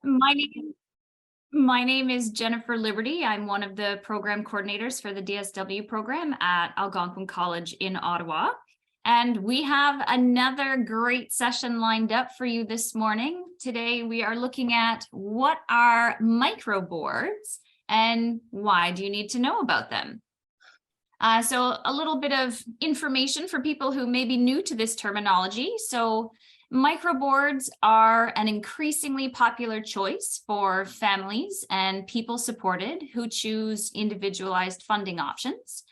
My name my name is Jennifer Liberty. I'm one of the program coordinators for the DSW program at Algonquin College in Ottawa. And we have another great session lined up for you this morning. Today, we are looking at what are microboards and why do you need to know about them? So a little bit of information for people who may be new to this terminology. So microboards are an increasingly popular choice for families and people supported who choose individualized funding options.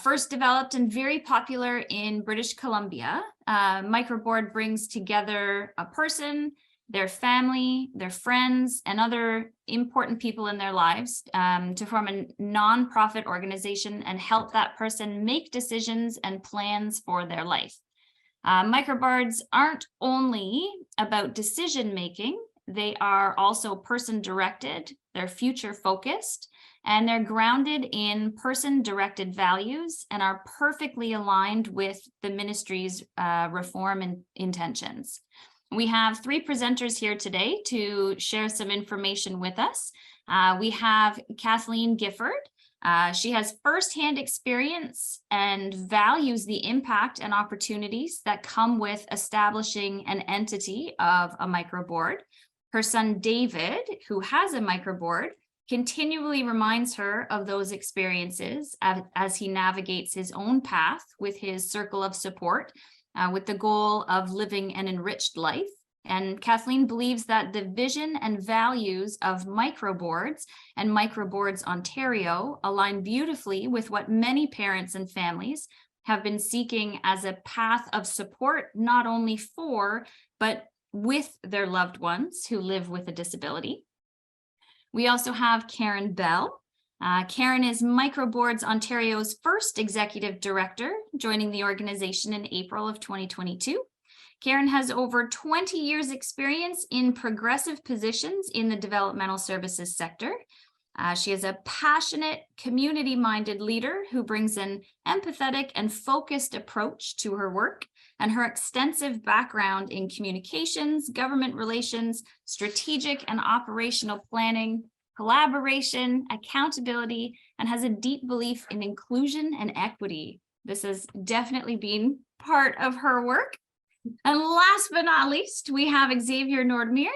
First developed and very popular in British Columbia, microboard brings together a person, their family, their friends, and other important people in their lives to form a nonprofit organization and help that person make decisions and plans for their life. Microboards aren't only about decision making, they are also person directed, they're future focused, and they're grounded in person directed values and are perfectly aligned with the ministry's reform and intentions. We have three presenters here today to share some information with us. We have Kathleen Gifford. She has firsthand experience and values the impact and opportunities that come with establishing an entity of a microboard. Her son, David, who has a microboard, continually reminds her of those experiences as he navigates his own path with his circle of support, with the goal of living an enriched life. And Kathleen believes that the vision and values of Microboards and Microboards Ontario align beautifully with what many parents and families have been seeking as a path of support, not only for, but with their loved ones who live with a disability. We also have Karen Bell. Karen is Microboards Ontario's first executive director, joining the organization in April of 2022. Karen has over 20 years experience in progressive positions in the developmental services sector. She is a passionate, community-minded leader who brings an empathetic and focused approach to her work, and her extensive background in communications, government relations, strategic and operational planning, collaboration, accountability, and has a deep belief in inclusion and equity. This has definitely been part of her work. And last but not least, we have Xavier Nordmeer,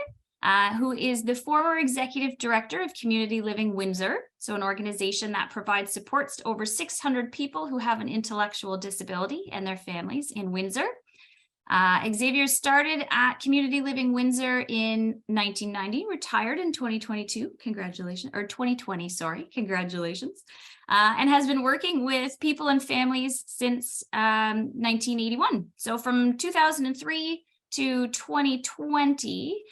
who is the former executive director of Community Living Windsor, so an organization that provides supports to over 600 people who have an intellectual disability and their families in Windsor. Xavier started at Community Living Windsor in 1990, retired in 2022, congratulations, or 2020, sorry, congratulations, and has been working with people and families since 1981. So from 2003 to 2020,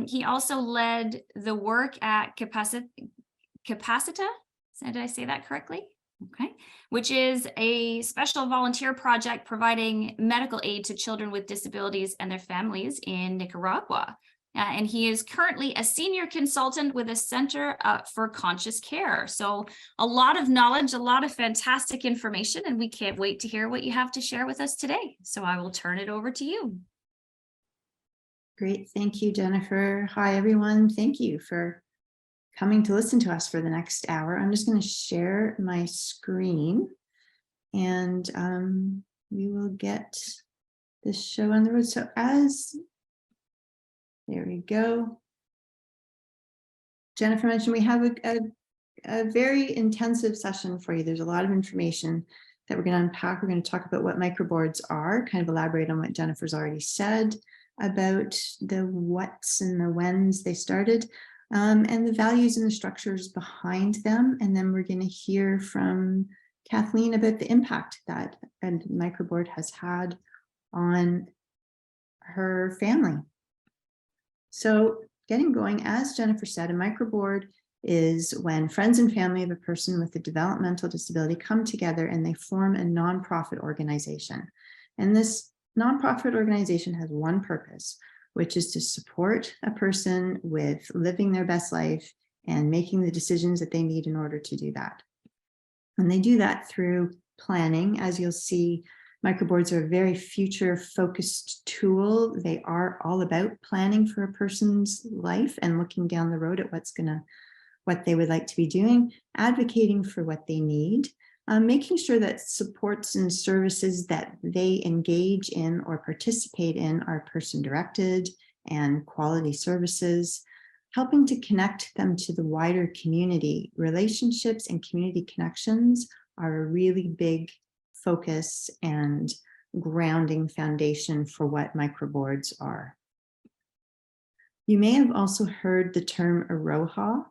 he also led the work at Capacita, did I say that correctly? Okay, which is a special volunteer project providing medical aid to children with disabilities and their families in Nicaragua. And he is currently a senior consultant with a Center for Conscious Care. So a lot of knowledge, a lot of fantastic information, and we can't wait to hear what you have to share with us today. So I will turn it over to you. Great, thank you, Jennifer. Hi, everyone. Thank you for coming to listen to us for the next hour. I'm just going to share my screen and we will get this show on the road. So there we go. Jennifer mentioned we have a very intensive session for you. There's a lot of information that we're going to unpack. We're going to talk about what microboards are, kind of elaborate on what Jennifer's already said about the whats and the whens they started. And the values and the structures behind them. And then we're going to hear from Kathleen about the impact that a microboard has had on her family. So getting going, as Jennifer said, a microboard is when friends and family of a person with a developmental disability come together and they form a nonprofit organization. And this nonprofit organization has one purpose, which is to support a person with living their best life and making the decisions that they need in order to do that. And they do that through planning, as you'll see Microboards are a very future-focused tool. They are all about planning for a person's life and looking down the road at what they would like to be doing, advocating for what they need, making sure that supports and services that they engage in or participate in are person-directed and quality services, helping to connect them to the wider community. Relationships and community connections are a really big focus and grounding foundation for what microboards are. You may have also heard the term Aroha.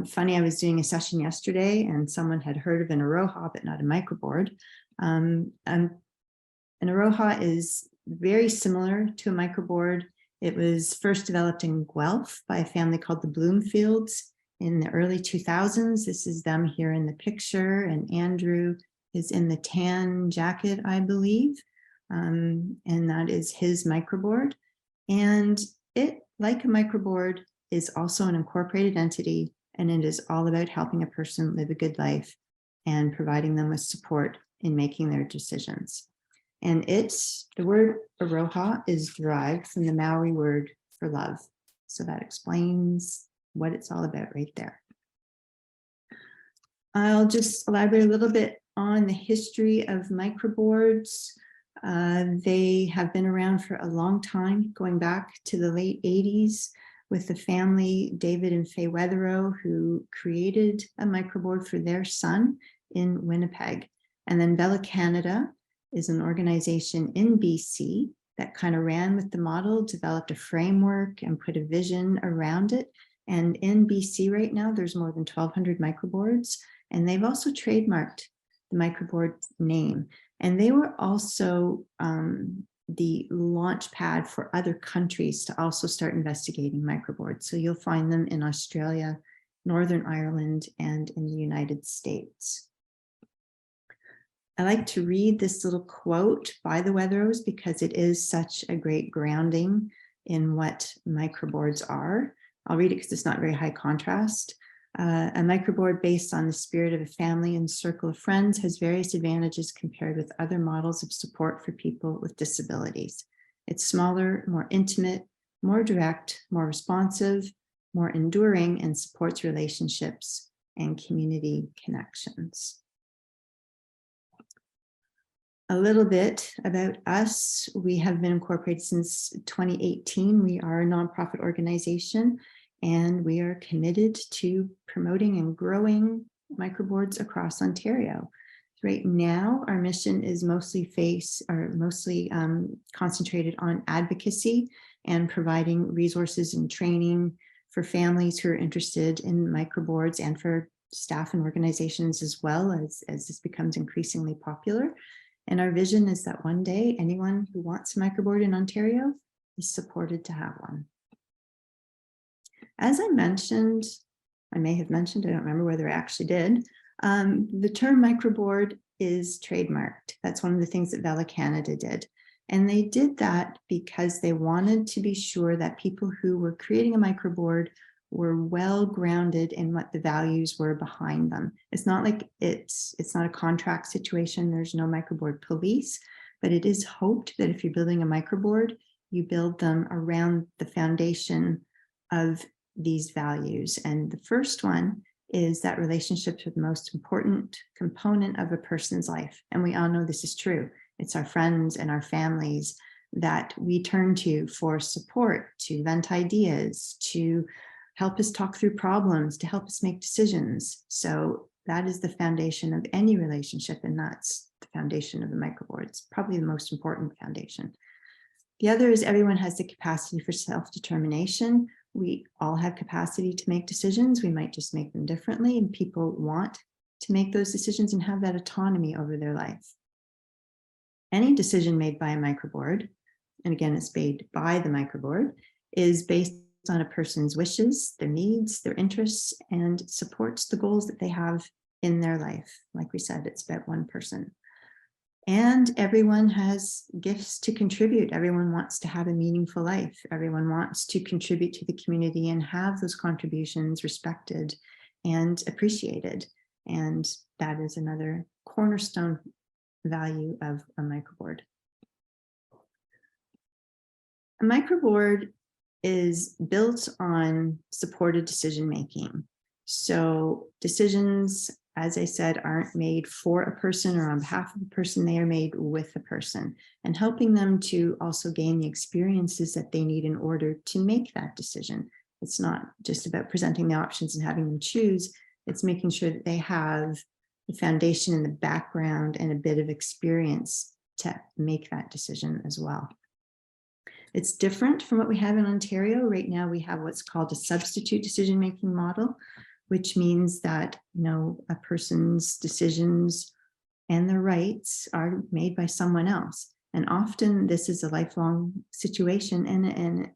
Funny, I was doing a session yesterday and someone had heard of an Aroha, but not a microboard. An Aroha is very similar to a microboard. It was first developed in Guelph by a family called the Bloomfields in the early 2000s. This is them here in the picture, and Andrew is in the tan jacket, I believe, and that is his microboard. And it, like a microboard, is also an incorporated entity, and it is all about helping a person live a good life and providing them with support in making their decisions. And the word Aroha is derived from the Maori word for love. So that explains what it's all about right there. I'll just elaborate a little bit on the history of microboards. They have been around for a long time, going back to the late 80s with the family, David and Faye Weatherow, who created a microboard for their son in Winnipeg. And then Bella Canada is an organization in BC that kind of ran with the model, developed a framework and put a vision around it. And in BC right now, there's more than 1,200 microboards, and they've also trademarked the microboard name. And they were also the launch pad for other countries to also start investigating microboards. So you'll find them in Australia, Northern Ireland, and in the United States. I like to read this little quote by the Weatherows because it is such a great grounding in what microboards are. I'll read it because it's not very high contrast. A microboard based on the spirit of a family and circle of friends has various advantages compared with other models of support for people with disabilities. It's smaller, more intimate, more direct, more responsive, more enduring, and supports relationships and community connections. A little bit about us. We have been incorporated since 2018. We are a nonprofit organization, and we are committed to promoting and growing microboards across Ontario. Right now, our mission is mostly concentrated on advocacy and providing resources and training for families who are interested in microboards and for staff and organizations as well, as this becomes increasingly popular. And our vision is that one day, anyone who wants a microboard in Ontario is supported to have one. As I mentioned, I may have mentioned, I don't remember whether I actually did, the term microboard is trademarked. That's one of the things that Bella Canada did. And they did that because they wanted to be sure that people who were creating a microboard were well grounded in what the values were behind them. It's not like it's not a contract situation. There's no microboard police, but it is hoped that if you're building a microboard, you build them around the foundation of these values. And the first one is that relationships are the most important component of a person's life. And we all know this is true. It's our friends and our families that we turn to for support, to vent ideas, to help us talk through problems, to help us make decisions. So that is the foundation of any relationship, and that's the foundation of the microboard. It's probably the most important foundation. The other is everyone has the capacity for self-determination. We all have capacity to make decisions. We might just make them differently, and people want to make those decisions and have that autonomy over their life. Any decision made by a microboard, and again, it's made by the microboard, is based on a person's wishes, their needs, their interests, and supports the goals that they have in their life. Like we said, it's about one person. And everyone has gifts to contribute. Everyone wants to have a meaningful life. Everyone wants to contribute to the community and have those contributions respected and appreciated. And that is another cornerstone value of a microboard. A microboard is built on supported decision making. So decisions, as I said, aren't made for a person or on behalf of a person, they are made with a person, and helping them to also gain the experiences that they need in order to make that decision. It's not just about presenting the options and having them choose, it's making sure that they have the foundation and the background and a bit of experience to make that decision as well. It's different from what we have in Ontario. Right now, we have what's called a substitute decision-making model, which means that, a person's decisions and their rights are made by someone else. And often this is a lifelong situation and it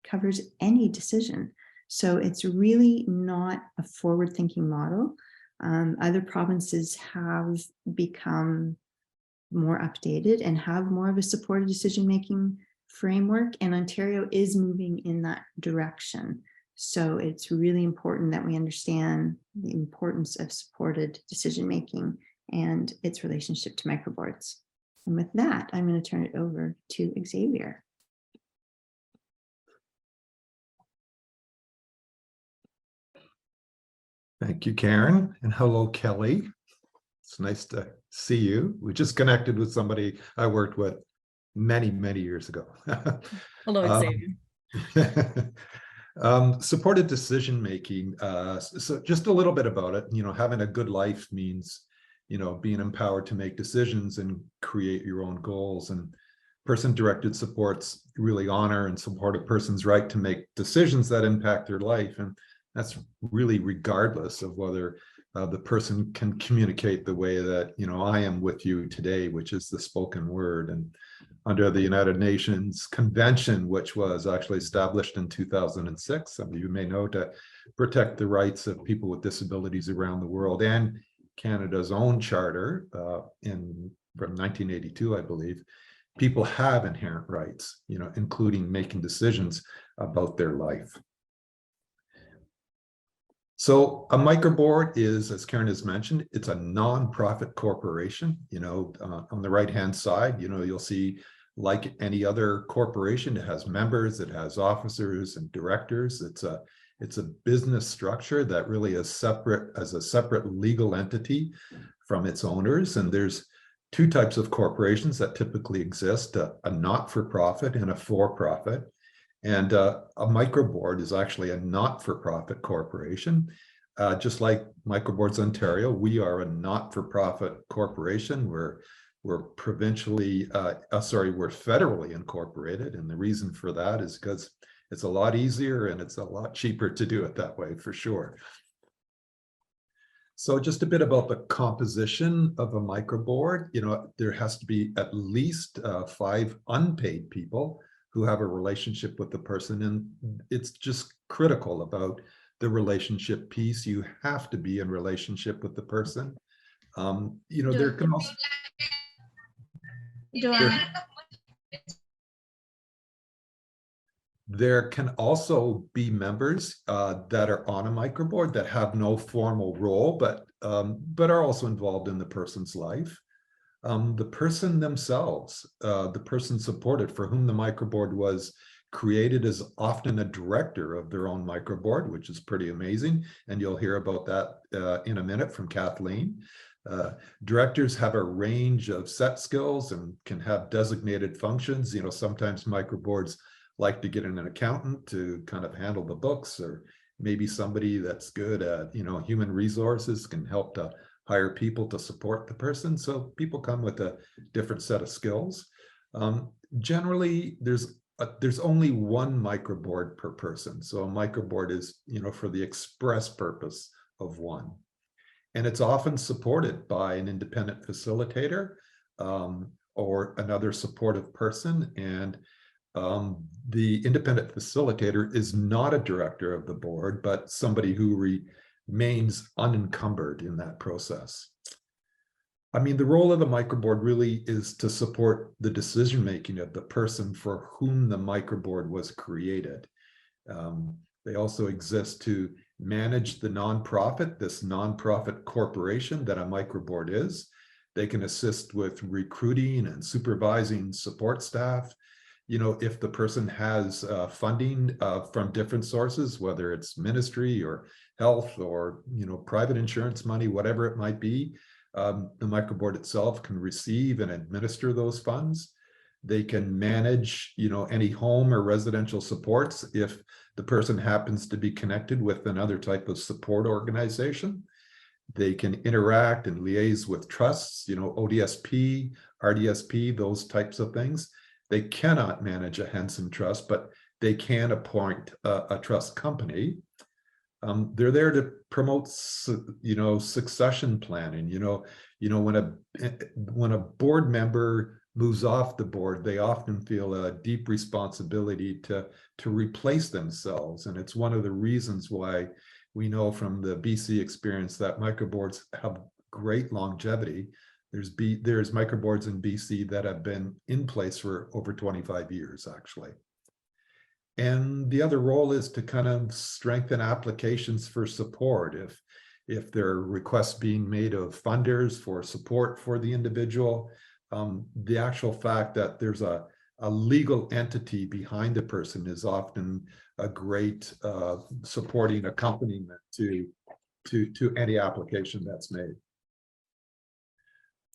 covers any decision. So it's really not a forward-thinking model. Other provinces have become more updated and have more of a supported decision-making framework, and Ontario is moving in that direction. So it's really important that we understand the importance of supported decision-making and its relationship to microboards. And with that, I'm going to turn it over to Xavier. Thank you, Karen, and hello, Kelly. It's nice to see you. We just connected with somebody I worked with many, many years ago. Hello, Xavier. Supported decision making. So just a little bit about it. Having a good life means, being empowered to make decisions and create your own goals. And person-directed supports really honor and support a person's right to make decisions that impact their life. And that's really regardless of whether the person can communicate the way that, I am with you today, which is the spoken word. And under the United Nations Convention, which was actually established in 2006, some of you may know, to protect the rights of people with disabilities around the world, and Canada's own charter from 1982, I believe, people have inherent rights, including making decisions about their life. So a microboard is, as Karen has mentioned, it's a non-profit corporation. On the right-hand side, you'll see, like any other corporation, it has members, it has officers and directors. It's a business structure that really is separate, as a separate legal entity from its owners. And there's two types of corporations that typically exist: a not-for-profit and a for-profit. And a microboard is actually a not-for-profit corporation. Just like Microboards Ontario, we are a not-for-profit corporation. We're provincially, we're federally incorporated. And the reason for that is because it's a lot easier and it's a lot cheaper to do it that way, for sure. So just a bit about the composition of a microboard. There has to be at least 5 unpaid people who have a relationship with the person. And it's just critical about the relationship piece. You have to be in relationship with the person. There can also... There can also be members that are on a microboard that have no formal role, but are also involved in the person's life. The person themselves, the person supported for whom the microboard was created, is often a director of their own microboard, which is pretty amazing. And you'll hear about that in a minute from Kathleen. Directors have a range of set skills and can have designated functions. Sometimes microboards like to get in an accountant to kind of handle the books, or maybe somebody that's good at, human resources can help to hire people to support the person. So people come with a different set of skills. Generally, there's only one microboard per person. So a microboard is, for the express purpose of one. And it's often supported by an independent facilitator or another supportive person. And the independent facilitator is not a director of the board, but somebody who remains unencumbered in that process. I mean, the role of the microboard really is to support the decision-making of the person for whom the microboard was created. They also exist to manage the nonprofit, this nonprofit corporation that a microboard is. They can assist with recruiting and supervising support staff. If the person has funding from different sources, whether it's ministry or health or, private insurance money, whatever it might be, the microboard itself can receive and administer those funds. They can manage, any home or residential supports if the person happens to be connected with another type of support organization. They can interact and liaise with trusts, ODSP, RDSP, those types of things. They cannot manage a Henson trust, but they can appoint a trust company. They're there to promote, succession planning. When a board member moves off the board, they often feel a deep responsibility to replace themselves, and it's one of the reasons why we know from the BC experience that microboards have great longevity. There's microboards in BC that have been in place for over 25 years, actually. And the other role is to kind of strengthen applications for support. If there are requests being made of funders for support for the individual, the actual fact that there's a legal entity behind the person is often a great supporting accompaniment to any application that's made.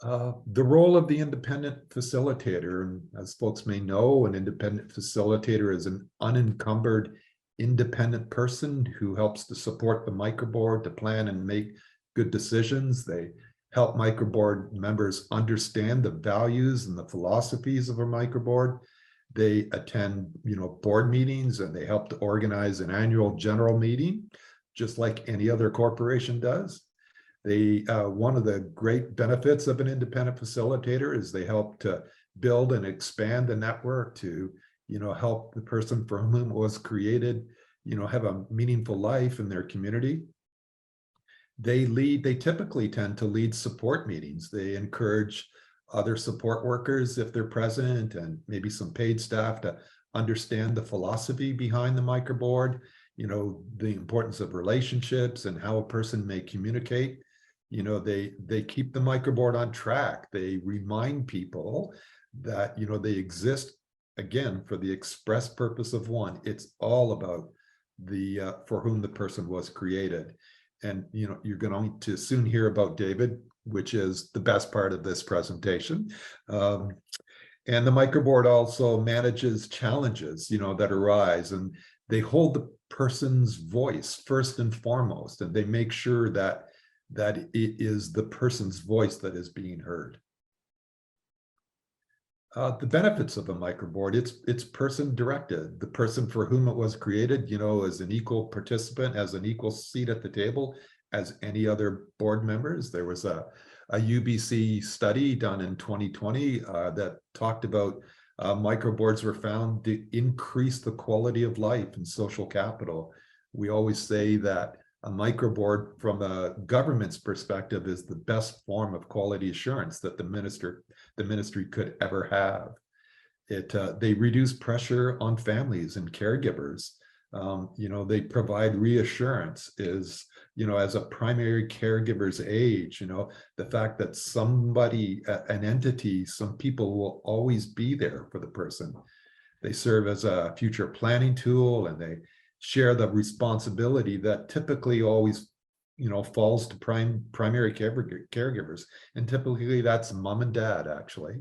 The role of the independent facilitator, and as folks may know, an independent facilitator is an unencumbered, independent person who helps to support the microboard to plan and make good decisions. They help microboard members understand the values and the philosophies of a microboard. They attend, board meetings, and they help to organize an annual general meeting, just like any other corporation does. One of the great benefits of an independent facilitator is they help to build and expand the network to, help the person for whom it was created, have a meaningful life in their community. They typically tend to lead support meetings. They encourage other support workers, if they're present, and maybe some paid staff, to understand the philosophy behind the microboard, the importance of relationships and how a person may communicate. They keep the microboard on track. They remind people that, they exist, again, for the express purpose of one. It's all about the for whom the person was created. And, you're going to soon hear about David, which is the best part of this presentation. And the microboard also manages challenges, that arise, and they hold the person's voice first and foremost, and they make sure that it is the person's voice that is being heard. The benefits of a microboard, it's person directed. The person for whom it was created, is an equal participant, has an equal seat at the table as any other board members. There was a UBC study done in 2020 that talked about microboards were found to increase the quality of life and social capital. We always say that a microboard from a government's perspective is the best form of quality assurance that the ministry could ever have. They reduce pressure on families and caregivers. They provide reassurance as a primary caregiver's age, the fact that somebody, an entity, some people will always be there for the person. They serve as a future planning tool, and they share the responsibility that typically always, falls to primary caregivers. And typically that's mom and dad, actually.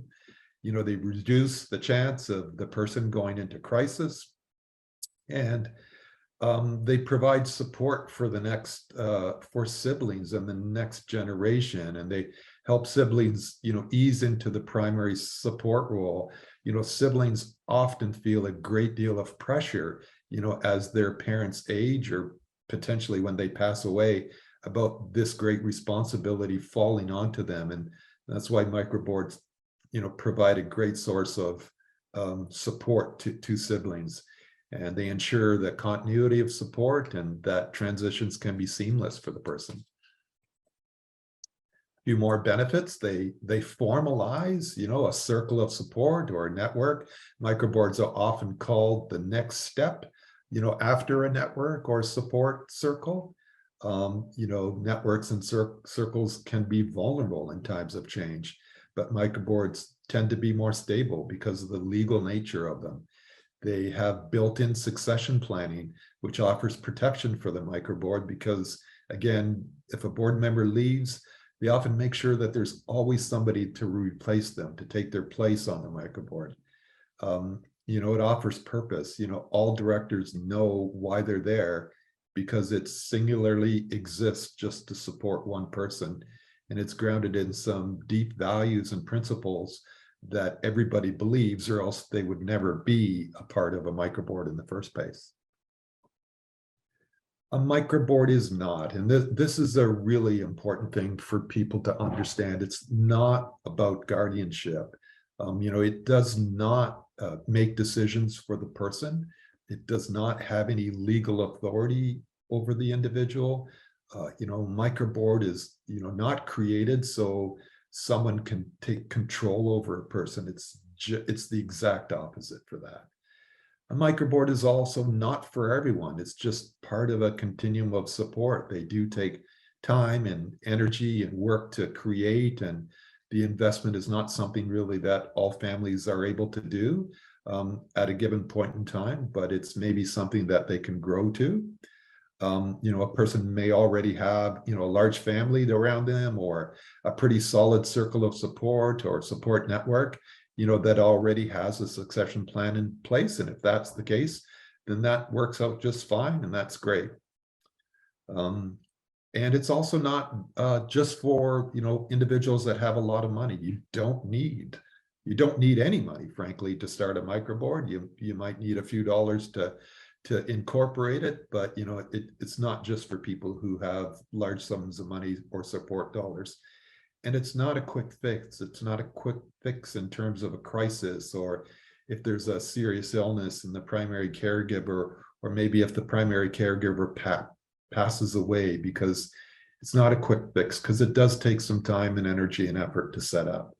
They reduce the chance of the person going into crisis, and they provide support for the next, for siblings and the next generation, and they help siblings, ease into the primary support role. Siblings often feel a great deal of pressure, as their parents age, or potentially when they pass away, about this great responsibility falling onto them. And that's why microboards, provide a great source of support to siblings. And they ensure the continuity of support and that transitions can be seamless for the person. A few more benefits: they formalize, a circle of support or a network. Microboards are often called the next step, after a network or support circle. Networks and circles can be vulnerable in times of change, but microboards tend to be more stable because of the legal nature of them. They have built-in succession planning, which offers protection for the microboard because, again, if a board member leaves, they often make sure that there's always somebody to replace them, to take their place on the microboard. It offers purpose. All directors know why they're there because it singularly exists just to support one person. And it's grounded in some deep values and principles that everybody believes, or else they would never be a part of a microboard in the first place. A microboard is not, and this is a really important thing for people to understand. It's not about guardianship. It does not make decisions for the person. It does not have any legal authority over the individual. Microboard is, not created so someone can take control over a person. It's the exact opposite for that. A microboard is also not for everyone. It's just part of a continuum of support. They do take time and energy and work to create, and the investment is not something really that all families are able to do at a given point in time, but it's maybe something that they can grow to. A person may already have, a large family around them, or a pretty solid circle of support or support network, that already has a succession plan in place. And if that's the case, then that works out just fine, and that's great. And it's also not just for, individuals that have a lot of money. You don't need any money, frankly, to start a microboard. You might need a few dollars to incorporate it, but it's not just for people who have large sums of money or support dollars. And it's not a quick fix. It's not a quick fix in terms of a crisis, or if there's a serious illness in the primary caregiver, or maybe if the primary caregiver passes away, because it's not a quick fix, because it does take some time and energy and effort to set up.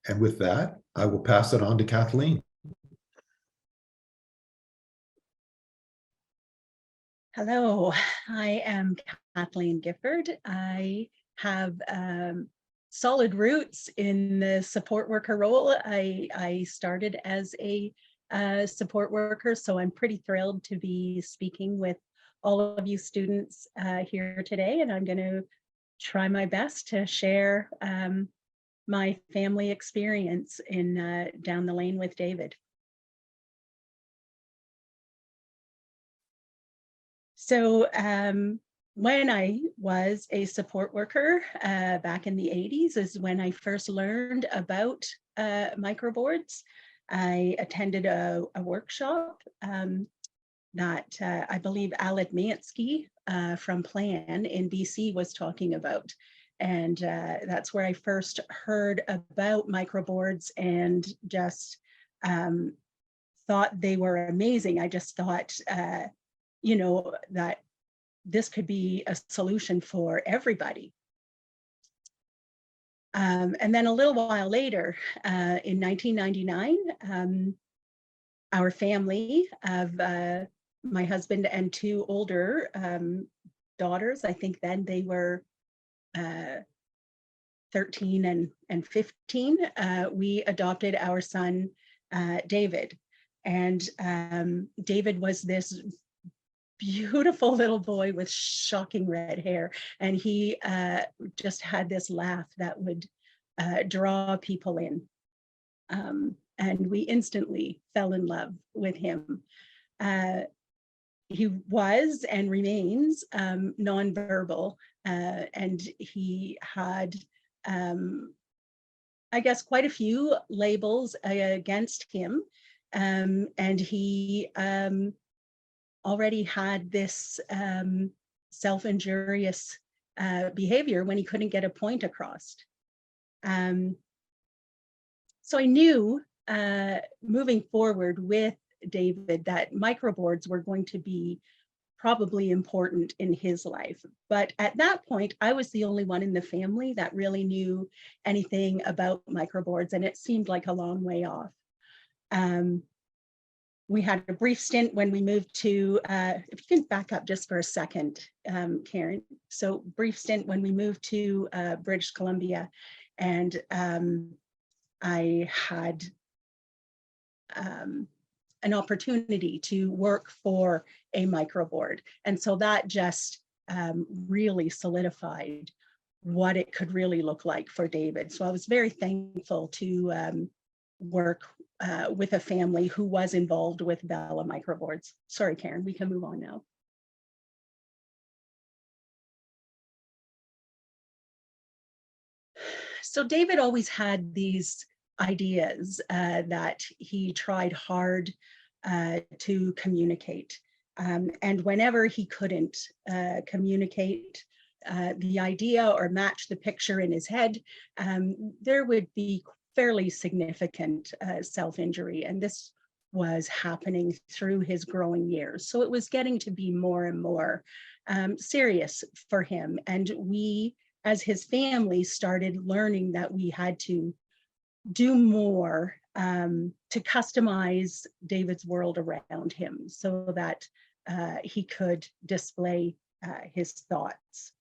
And with that, I will pass it on to Kathleen. Hello, I am Kathleen Gifford. I have solid roots in the support worker role. I started as a support worker, so I'm pretty thrilled to be speaking with all of you students here today, and I'm going to try my best to share my family experience in Down the Lane with David. So when I was a support worker back in the 80s is when I first learned about microboards. I attended a workshop that I believe Aled Mansky from Plan in BC was talking about. And that's where I first heard about microboards and just thought they were amazing. I just thought, that this could be a solution for everybody. And then a little while later, in 1999, our family of my husband and two older daughters, I think then they were 13 and 15, we adopted our son, David. And David was this beautiful little boy with shocking red hair. And he just had this laugh that would draw people in. And we instantly fell in love with him. He was and remains nonverbal, and he had, I guess, quite a few labels against him. And he already had this self-injurious behavior when he couldn't get a point across. So I knew moving forward with David that microboards were going to be probably important in his life. But at that point, I was the only one in the family that really knew anything about microboards, and it seemed like a long way off. We had a brief stint when we moved to, if you can back up just for a second, Karen. So brief stint when we moved to British Columbia, and I had an opportunity to work for a microboard. And so that just really solidified what it could really look like for David. So I was very thankful to work with a family who was involved with Bella Microboards. Sorry, Karen, we can move on now. So David always had these ideas that he tried hard to communicate. And whenever he couldn't communicate the idea or match the picture in his head, there would be fairly significant self-injury. And this was happening through his growing years. So it was getting to be more and more serious for him. And we, as his family, started learning that we had to do more to customize David's world around him so that he could display his thoughts.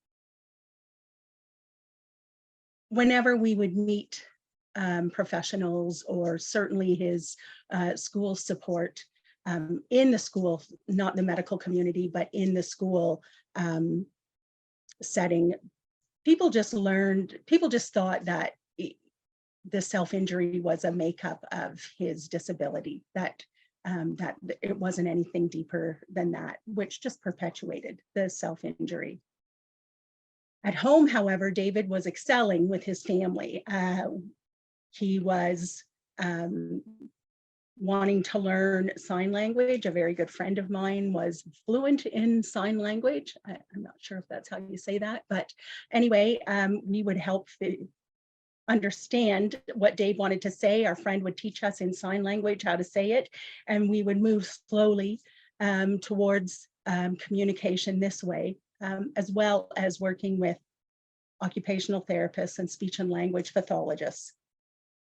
Whenever we would meet professionals, or certainly his school support in the school, not the medical community, but in the school setting, people just thought that the self-injury was a makeup of his disability, that it wasn't anything deeper than that, which just perpetuated the self-injury. At home, however, David was excelling with his family. He was wanting to learn sign language. A very good friend of mine was fluent in sign language. I'm not sure if that's how you say that, but anyway, we would help understand what Dave wanted to say. Our friend would teach us in sign language how to say it, and we would move slowly towards communication this way, as well as working with occupational therapists and speech and language pathologists.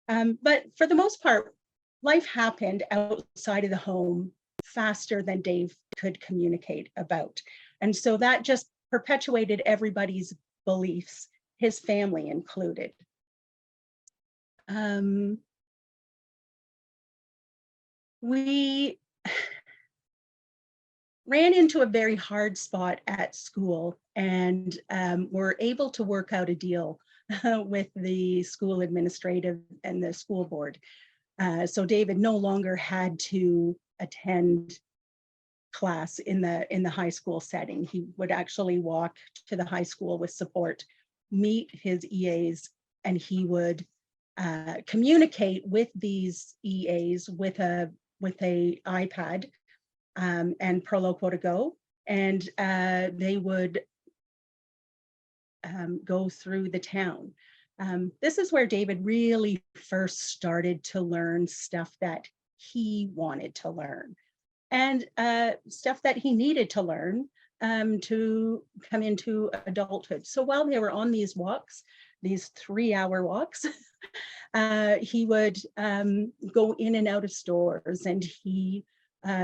But for the most part, life happened outside of the home faster than Dave could communicate about. And so that just perpetuated everybody's beliefs, his family included. We ran into a very hard spot at school, and were able to work out a deal with the school administrative and the school board. So David no longer had to attend class in the high school setting. He would actually walk to the high school with support, meet his EAs, and he would communicate with these EAs with a iPad and Proloquo to go, and they would go through the town. This is where David really first started to learn stuff that he wanted to learn, and stuff that he needed to learn to come into adulthood. So while they were on these walks, these 3-hour walks, he would go in and out of stores, and he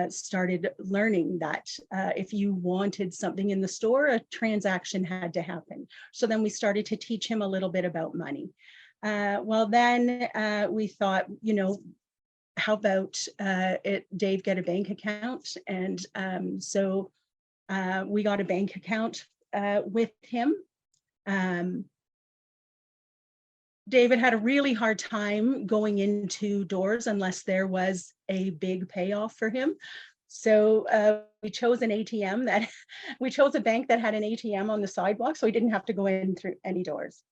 started learning that if you wanted something in the store, a transaction had to happen. So then we started to teach him a little bit about money. Well, then we thought, you know, how about Dave get a bank account? And so we got a bank account with him. David had a really hard time going into doors unless there was a big payoff for him. So we chose an ATM we chose a bank that had an ATM on the sidewalk, so he didn't have to go in through any doors.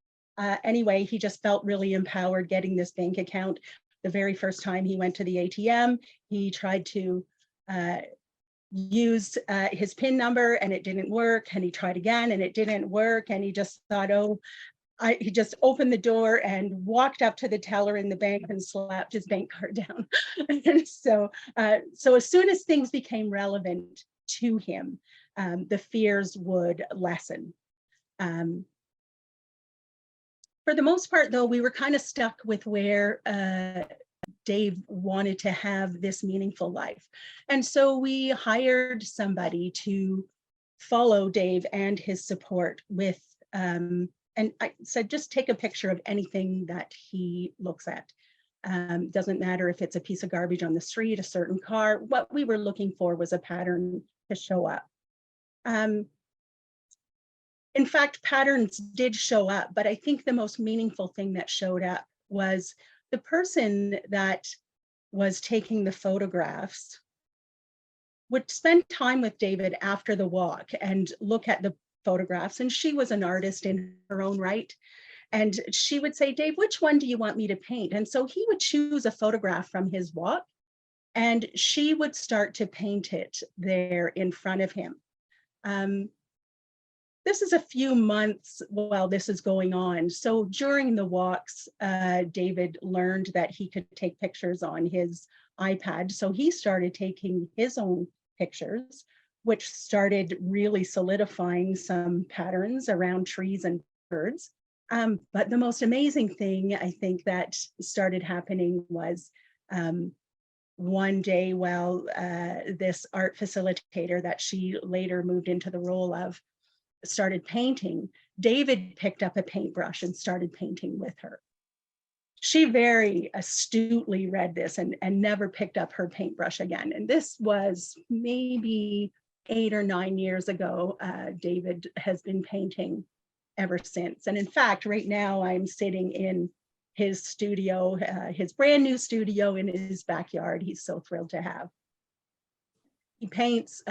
Anyway, he just felt really empowered getting this bank account. The very first time he went to the ATM, he tried to use his PIN number and it didn't work, and he tried again and it didn't work, and he just thought, oh, he just opened the door and walked up to the teller in the bank and slapped his bank card down. And so as soon as things became relevant to him, the fears would lessen. For the most part, though, we were kind of stuck with where Dave wanted to have this meaningful life. And so we hired somebody to follow Dave and his support with, and I said, just take a picture of anything that he looks at. Doesn't matter if it's a piece of garbage on the street, a certain car. What we were looking for was a pattern to show up. In fact, patterns did show up, but I think the most meaningful thing that showed up was the person that was taking the photographs would spend time with David after the walk and look at the photographs. And she was an artist in her own right. And she would say, Dave, which one do you want me to paint? And so he would choose a photograph from his walk, and she would start to paint it there in front of him. This is a few months while this is going on. So during the walks, David learned that he could take pictures on his iPad. So he started taking his own pictures, which started really solidifying some patterns around trees and birds. But the most amazing thing I think that started happening was one day while this art facilitator that she later moved into the role of started painting, David picked up a paintbrush and started painting with her. She very astutely read this and never picked up her paintbrush again. And this was maybe 8 or 9 years ago. David has been painting ever since. And in fact, right now I'm sitting in his studio, his brand new studio in his backyard. He's so thrilled to have. He paints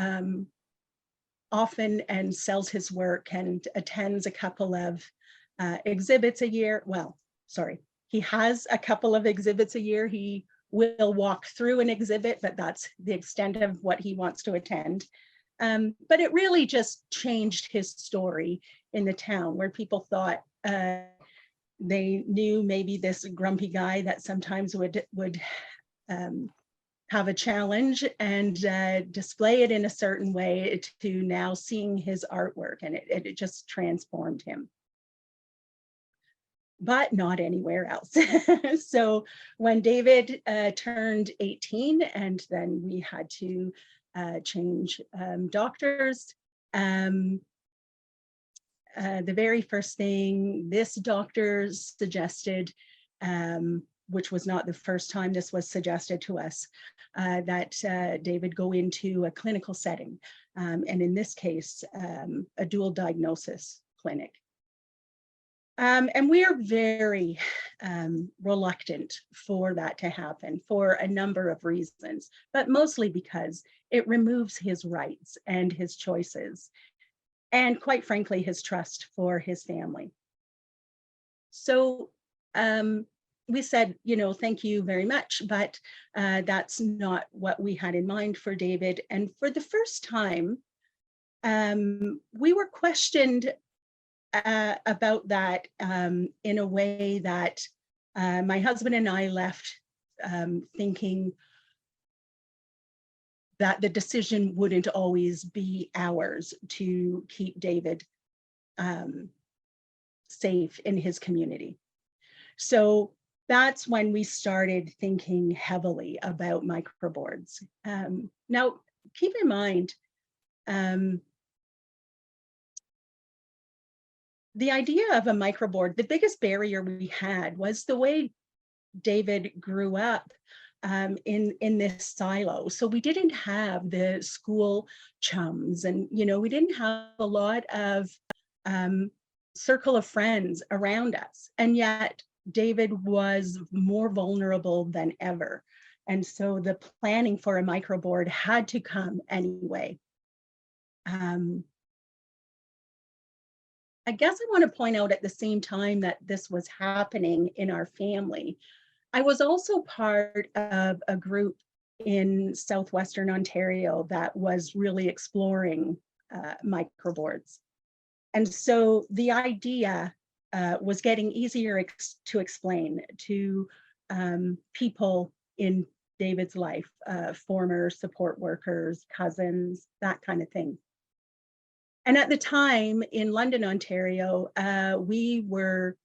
often and sells his work and attends a couple of exhibits a year. Well, sorry, he has a couple of exhibits a year. He will walk through an exhibit, but that's the extent of what he wants to attend. But it really just changed his story in the town, where people thought they knew maybe this grumpy guy that sometimes would have a challenge and display it in a certain way, to now seeing his artwork, and it just transformed him. But not anywhere else. So when David turned 18, and then we had to change doctors, the very first thing this doctor suggested, which was not the first time this was suggested to us, that David go into a clinical setting, and in this case, a dual diagnosis clinic. And we are very reluctant for that to happen for a number of reasons, but mostly because it removes his rights and his choices, and quite frankly, his trust for his family. So we said, thank you very much, but that's not what we had in mind for David. And for the first time, we were questioned about that in a way that my husband and I left thinking that the decision wouldn't always be ours to keep David safe in his community. So that's when we started thinking heavily about microboards. Now, keep in mind, the idea of a microboard, the biggest barrier we had was the way David grew up in this silo. So we didn't have the school chums, and we didn't have a lot of circle of friends around us. And yet David was more vulnerable than ever. And so the planning for a microboard had to come anyway. I guess I want to point out at the same time that this was happening in our family, I was also part of a group in southwestern Ontario that was really exploring microboards. And so the idea was getting easier to explain to people in David's life, former support workers, cousins, that kind of thing. And at the time in London, Ontario, we were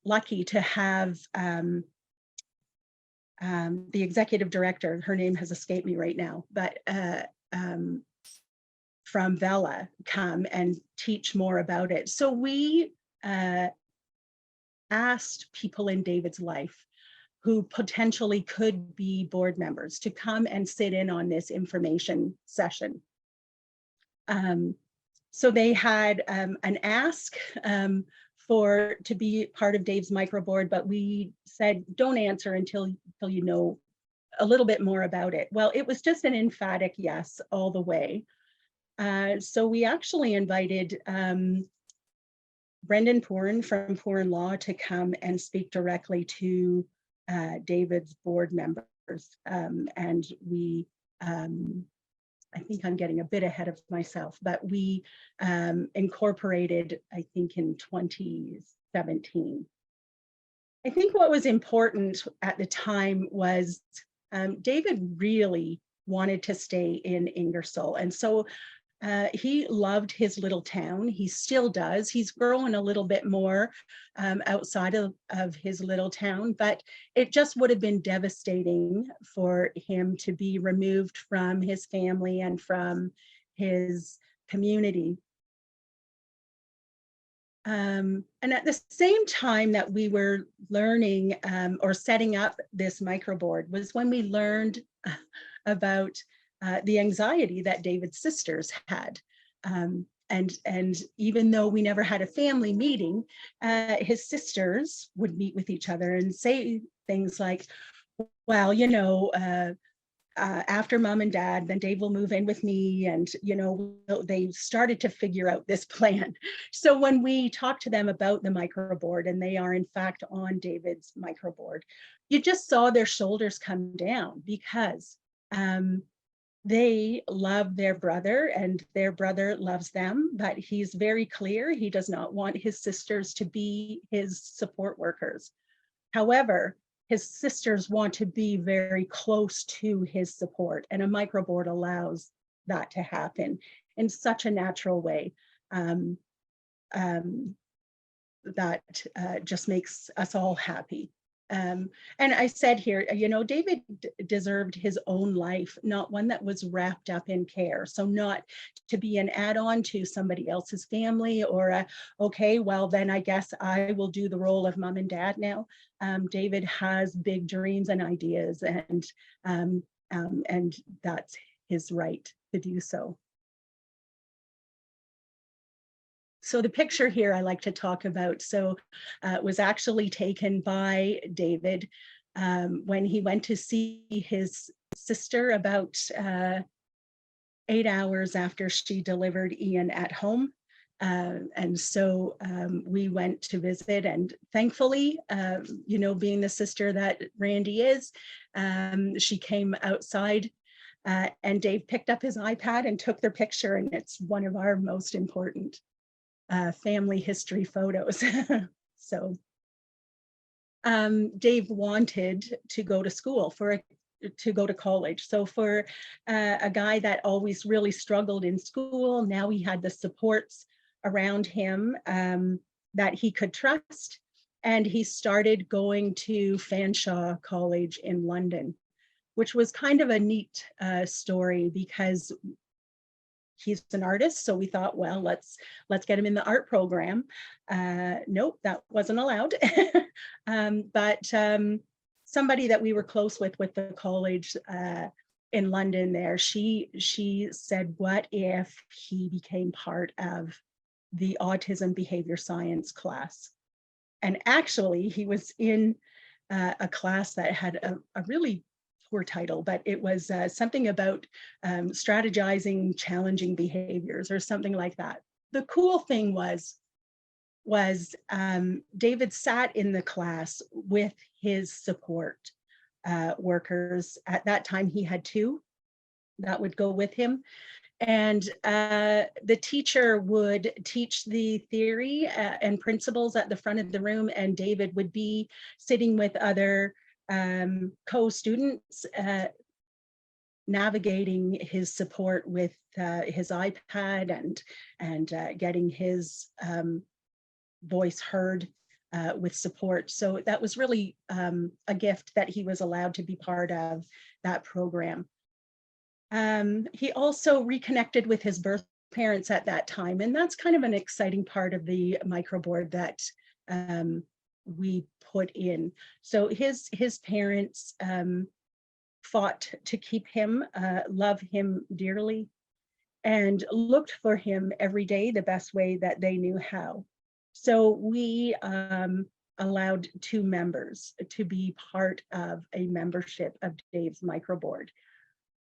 lucky to have the executive director, her name has escaped me right now, but from Vela come and teach more about it. So we asked people in David's life who potentially could be board members to come and sit in on this information session. So they had an ask to be part of Dave's microboard, but we said, don't answer until you know a little bit more about it. Well, it was just an emphatic yes all the way. So we actually invited Brendan Pooran from Pooran Law to come and speak directly to David's board members. And we, I think I'm getting a bit ahead of myself, but we incorporated, I think in 2017. I think what was important at the time was David really wanted to stay in Ingersoll. And so he loved his little town. He still does. He's growing a little bit more outside of his little town, but it just would have been devastating for him to be removed from his family and from his community. And at the same time that we were learning or setting up this microboard was when we learned about the anxiety that David's sisters had. And even though we never had a family meeting, his sisters would meet with each other and say things like, well, you know, after mom and dad, then Dave will move in with me. And, you know, they started to figure out this plan. So when we talked to them about the microboard, and they are in fact on David's microboard, you just saw their shoulders come down because they love their brother and their brother loves them, but he's very clear he does not want his sisters to be his support workers. However, his sisters want to be very close to his support, and a microboard allows that to happen in such a natural way that just makes us all happy. And I said here, you know, David deserved his own life, not one that was wrapped up in care. So not to be an add-on to somebody else's family or okay, well, then I guess I will do the role of mom and dad now. David has big dreams and ideas, and that's his right to do so. So the picture here I like to talk about, so was actually taken by David when he went to see his sister about 8 hours after she delivered Ian at home. And so we went to visit, and thankfully, you know, being the sister that Randy is, she came outside and Dave picked up his iPad and took their picture, and it's one of our most important family history photos. So Dave wanted to go to school to go to college. So for a guy that always really struggled in school, now he had the supports around him that he could trust. And he started going to Fanshawe College in London, which was kind of a neat story because he's an artist. So we thought, well, let's get him in the art program. Nope, that wasn't allowed. But somebody that we were close with the college in London there, she said, what if he became part of the autism behavior science class? And actually he was in a class that had a really poor title, but it was something about strategizing challenging behaviors or something like that. The cool thing was David sat in the class with his support workers. At that time, he had 2 that would go with him. And the teacher would teach the theory and principles at the front of the room, and David would be sitting with other co-students navigating his support with his iPad and getting his voice heard with support. So that was really a gift that he was allowed to be part of that program. He also reconnected with his birth parents at that time, and that's kind of an exciting part of the microboard that we put in. So his parents fought to keep him, love him dearly, and looked for him every day the best way that they knew how. So we allowed 2 members to be part of a membership of Dave's microboard.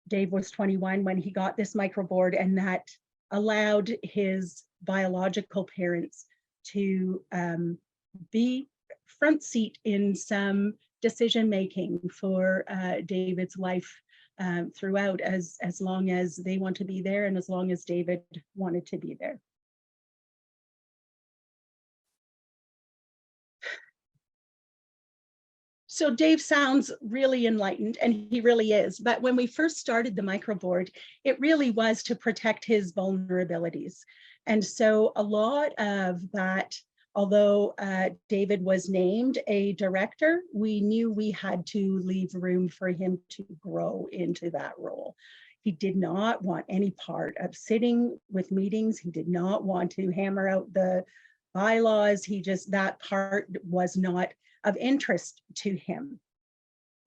Dave was 21 when he got this microboard, and that allowed his biological parents to be front seat in some decision making for David's life throughout, as long as they want to be there and as long as David wanted to be there. So Dave sounds really enlightened, and he really is. But when we first started the microboard, it really was to protect his vulnerabilities. And so a lot of that, although David was named a director, we knew we had to leave room for him to grow into that role. He did not want any part of sitting with meetings. He did not want to hammer out the bylaws. That part was not of interest to him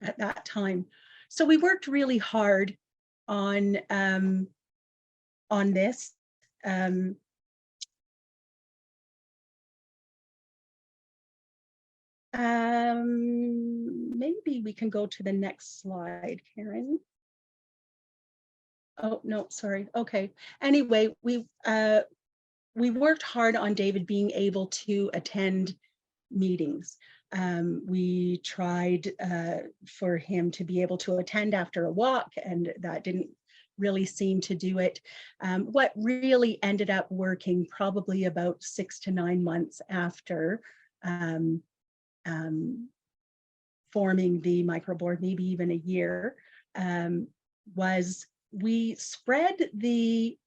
at that time. So we worked really hard on this. Maybe we can go to the next slide, Karen. Oh, no, sorry. Okay. Anyway, we worked hard on David being able to attend meetings. We tried for him to be able to attend after a walk, and that didn't really seem to do it. What really ended up working probably about 6 to 9 months after forming the microboard, maybe even a year, was we spread the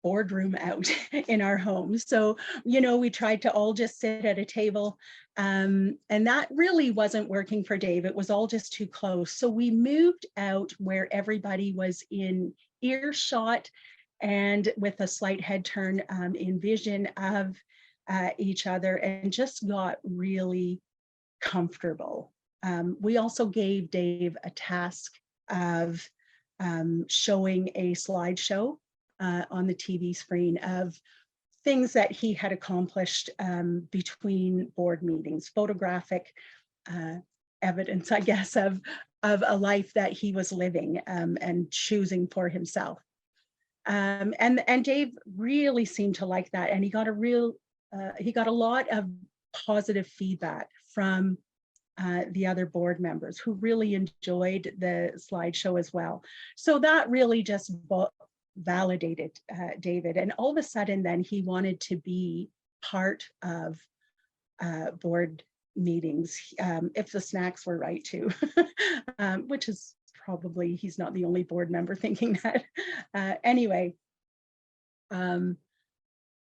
boardroom out in our home. So, we tried to all just sit at a table, and that really wasn't working for Dave. It was all just too close. So we moved out where everybody was in earshot and with a slight head turn in vision of each other, and just got really comfortable. We also gave Dave a task of showing a slideshow on the TV screen of things that he had accomplished between board meetings, photographic evidence, I guess, of a life that he was living and choosing for himself. And Dave really seemed to like that, and he got a lot of positive feedback from the other board members who really enjoyed the slideshow as well. So that really just validated David, and all of a sudden then he wanted to be part of board meetings, if the snacks were right too, which is probably, he's not the only board member thinking that. Anyway, then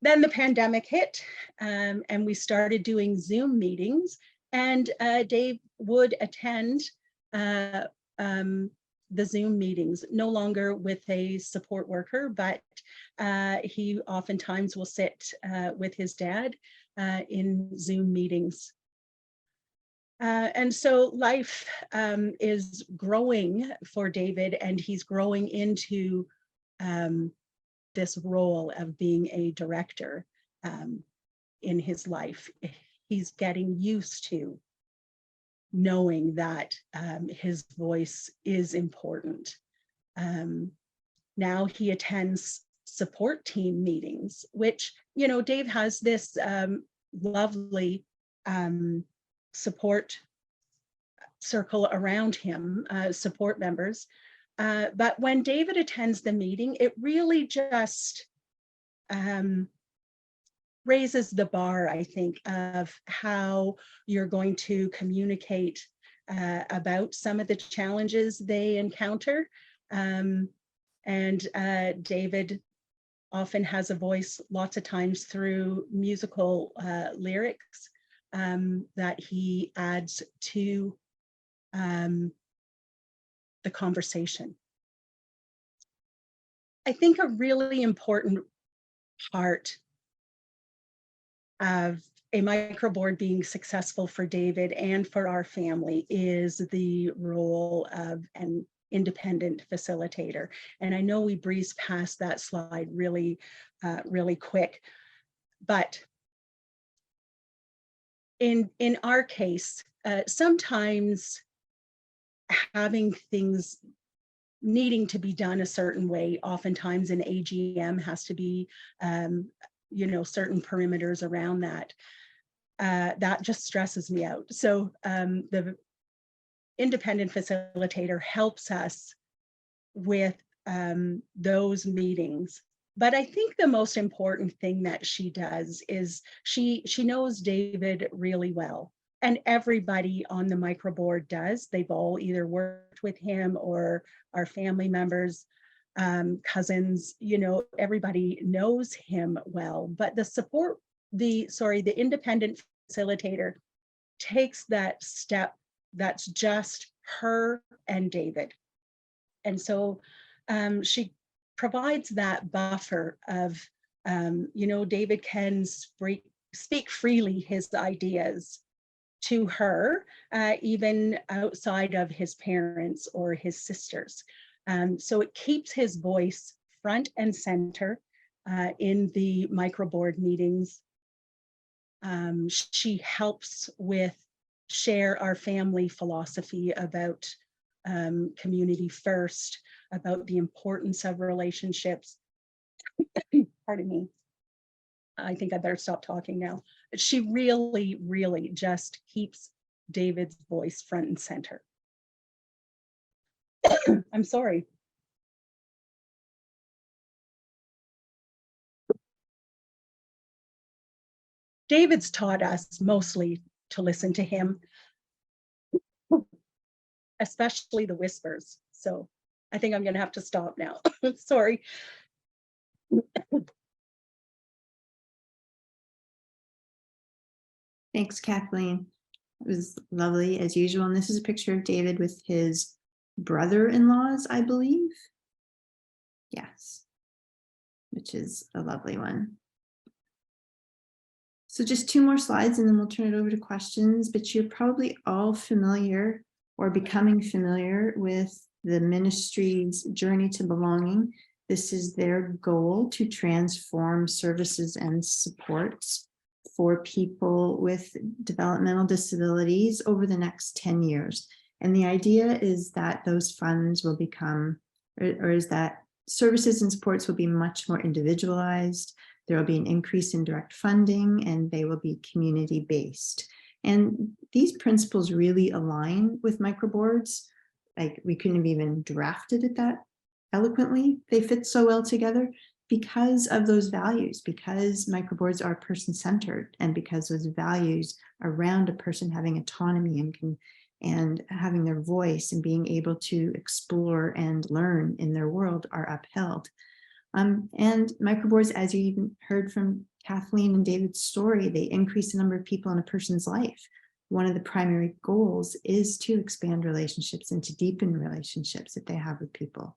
the pandemic hit, and we started doing Zoom meetings, and Dave would attend the Zoom meetings, no longer with a support worker, but he oftentimes will sit with his dad in Zoom meetings. And so life is growing for David, and he's growing into this role of being a director in his life. He's getting used to knowing that his voice is important. Now he attends support team meetings, which, Dave has this lovely support circle around him, support members. But when David attends the meeting, it really just raises the bar, I think, of how you're going to communicate about some of the challenges they encounter. And David often has a voice lots of times through musical lyrics that he adds to the conversation. I think a really important part of a microboard being successful for David and for our family is the role of an independent facilitator. And I know we breezed past that slide really, really quick, but in our case, sometimes having things needing to be done a certain way, oftentimes an AGM has to be, certain perimeters around that. That just stresses me out. So the independent facilitator helps us with those meetings. But I think the most important thing that she does is she knows David really well. And everybody on the microboard does. They've all either worked with him or are family members, cousins, everybody knows him well. But the independent facilitator takes that step that's just her and David. And so she provides that buffer of, David can speak freely his ideas to her, even outside of his parents or his sisters. So it keeps his voice front and center in the microboard meetings. She helps with share our family philosophy about community first, about the importance of relationships. Pardon me. I think I better stop talking now. She really, really just keeps David's voice front and center. I'm sorry. David's taught us mostly to listen to him, especially the whispers. So I think I'm going to have to stop now. Sorry. Thanks, Kathleen. It was lovely as usual. And this is a picture of David with his brother-in-laws, I believe. Yes, which is a lovely one. So just 2 more slides and then we'll turn it over to questions, but you're probably all familiar or becoming familiar with the ministry's journey to belonging. This is their goal to transform services and supports for people with developmental disabilities over the next 10 years. And the idea is that those funds will become, or is that services and supports will be much more individualized. There will be an increase in direct funding and they will be community-based. And these principles really align with microboards. Like we couldn't have even drafted it that eloquently. They fit so well together because of those values, because microboards are person-centered and because those values around a person having autonomy and having their voice and being able to explore and learn in their world are upheld. And microboards, as you even heard from Kathleen and David's story, they increase the number of people in a person's life. One of the primary goals is to expand relationships and to deepen relationships that they have with people.